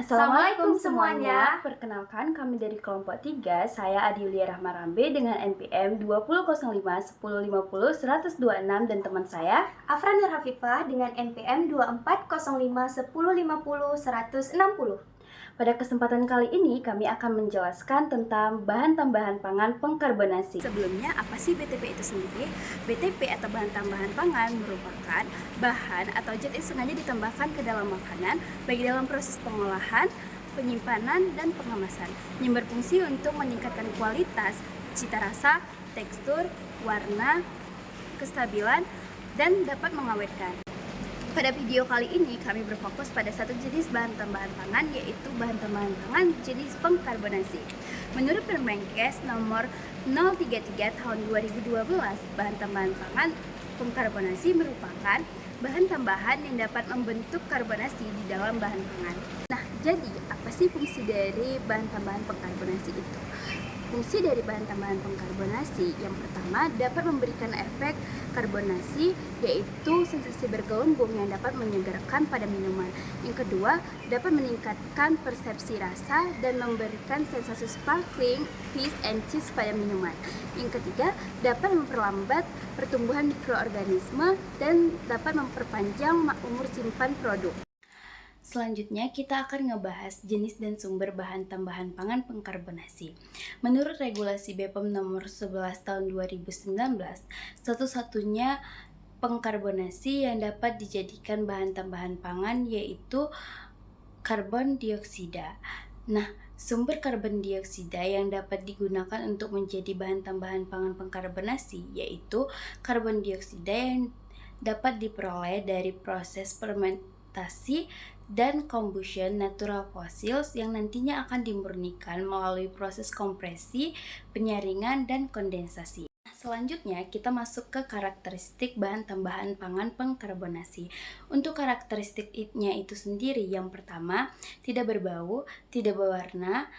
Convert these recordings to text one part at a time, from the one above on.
Assalamualaikum semuanya. Perkenalkan, kami dari kelompok 3, saya Adiulia Rahmarambe dengan NPM 2005 1050 126 dan teman saya Afra Nur Hafifah dengan NPM 2405 1050 160. Pada kesempatan kali ini, kami akan menjelaskan tentang bahan tambahan pangan pengkarbonasi. Sebelumnya, apa sih BTP itu sendiri? BTP atau bahan tambahan pangan merupakan bahan atau zat yang sengaja ditambahkan ke dalam makanan, baik dalam proses pengolahan, penyimpanan, dan pengemasan, yang berfungsi untuk meningkatkan kualitas, cita rasa, tekstur, warna, kestabilan, dan dapat mengawetkan. Pada video kali ini, kami berfokus pada satu jenis bahan tambahan pangan, yaitu bahan tambahan pangan jenis pengkarbonasi. Menurut Permenkes nomor 033 tahun 2012, bahan tambahan pangan pengkarbonasi merupakan bahan tambahan yang dapat membentuk karbonasi di dalam bahan pangan. Nah, jadi apa sih fungsi dari bahan tambahan pengkarbonasi itu? Fungsi dari bahan tambahan pengkarbonasi yang pertama dapat memberikan efek karbonasi, yaitu sensasi bergelembung yang dapat menyegarkan pada minuman. Yang kedua, dapat meningkatkan persepsi rasa dan memberikan sensasi sparkling, fish and cheese pada minuman. Yang ketiga, dapat memperlambat pertumbuhan mikroorganisme dan dapat memperpanjang umur simpan produk. Selanjutnya, kita akan ngebahas jenis dan sumber bahan tambahan pangan pengkarbonasi. Menurut regulasi BPOM nomor 11 tahun 2019, satu-satunya pengkarbonasi yang dapat dijadikan bahan tambahan pangan yaitu karbon dioksida. Nah, sumber karbon dioksida yang dapat digunakan untuk menjadi bahan tambahan pangan pengkarbonasi yaitu karbon dioksida yang dapat diperoleh dari proses fermentasi dan combustion natural fossils yang nantinya akan dimurnikan melalui proses kompresi, penyaringan, dan kondensasi. Selanjutnya, kita masuk ke karakteristik bahan tambahan pangan pengkarbonasi. Untuk karakteristiknya itu sendiri, yang pertama, tidak berbau, tidak berwarna,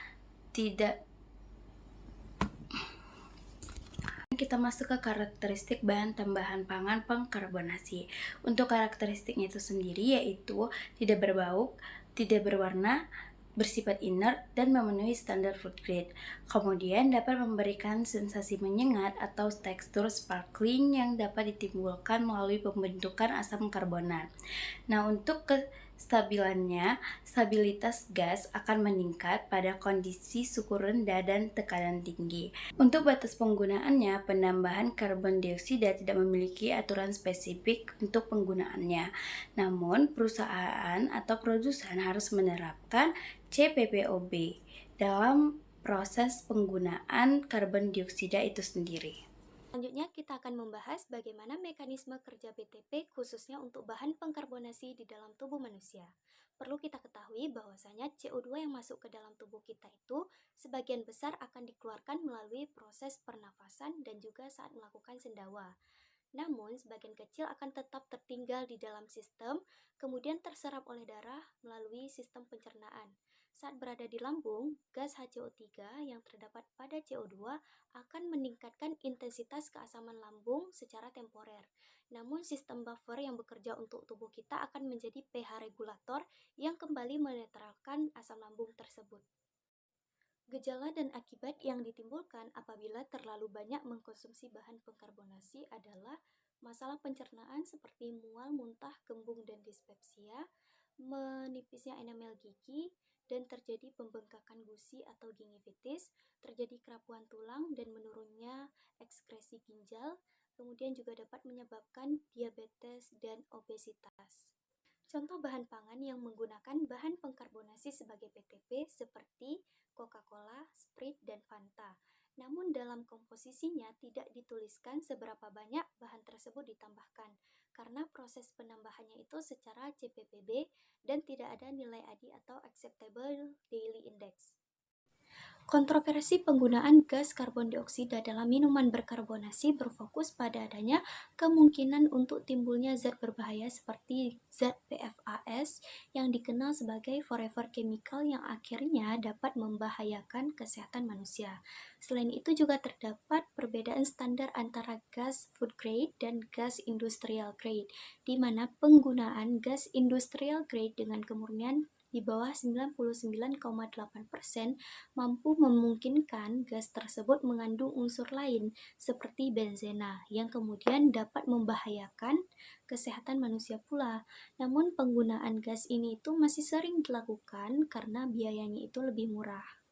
kita masuk ke karakteristik bahan tambahan pangan pengkarbonasi. Untuk karakteristiknya itu sendiri yaitu tidak berbau, tidak berwarna, bersifat inert, dan memenuhi standar food grade. Kemudian dapat memberikan sensasi menyengat atau tekstur sparkling yang dapat ditimbulkan melalui pembentukan asam karbonat. Nah, untuk kestabilannya, stabilitas gas akan meningkat pada kondisi suhu rendah dan tekanan tinggi. Untuk batas penggunaannya, penambahan karbon dioksida tidak memiliki aturan spesifik untuk penggunaannya. Namun, perusahaan atau produsen harus menerapkan CPPOB dalam proses penggunaan karbon dioksida itu sendiri. Selanjutnya kita akan membahas bagaimana mekanisme kerja BTP khususnya untuk bahan pengkarbonasi di dalam tubuh manusia. Perlu kita ketahui bahwasanya CO2 yang masuk ke dalam tubuh kita itu sebagian besar akan dikeluarkan melalui proses pernafasan dan juga saat melakukan sendawa. Namun, sebagian kecil akan tetap tertinggal di dalam sistem, kemudian terserap oleh darah melalui sistem pencernaan. Saat berada di lambung, gas HCO3 yang terdapat pada CO2 akan meningkatkan intensitas keasaman lambung secara temporer. Namun, sistem buffer yang bekerja untuk tubuh kita akan menjadi pH regulator yang kembali menetralkan asam lambung tersebut. Gejala dan akibat yang ditimbulkan apabila terlalu banyak mengkonsumsi bahan pengkarbonasi adalah masalah pencernaan seperti mual, muntah, kembung, dan dispepsia, menipisnya enamel gigi, dan terjadi pembengkakan gusi atau gingivitis, terjadi kerapuhan tulang dan menurunnya ekskresi ginjal, kemudian juga dapat menyebabkan diabetes dan obesitas. Contoh bahan pangan yang menggunakan bahan pengkarbonasi sebagai BTP seperti Coca-Cola, Sprite, dan Fanta. Namun dalam komposisinya tidak dituliskan seberapa banyak bahan tersebut ditambahkan karena proses penambahannya itu secara CPPB dan tidak ada nilai ADI atau Acceptable Daily Index. Kontroversi penggunaan gas karbon dioksida dalam minuman berkarbonasi berfokus pada adanya kemungkinan untuk timbulnya zat berbahaya seperti zat PFAS yang dikenal sebagai forever chemical yang akhirnya dapat membahayakan kesehatan manusia. Selain itu juga terdapat perbedaan standar antara gas food grade dan gas industrial grade, di mana penggunaan gas industrial grade dengan kemurnian di bawah 99,8% mampu memungkinkan gas tersebut mengandung unsur lain seperti benzena yang kemudian dapat membahayakan kesehatan manusia pula. Namun penggunaan gas ini itu masih sering dilakukan karena biayanya itu lebih murah.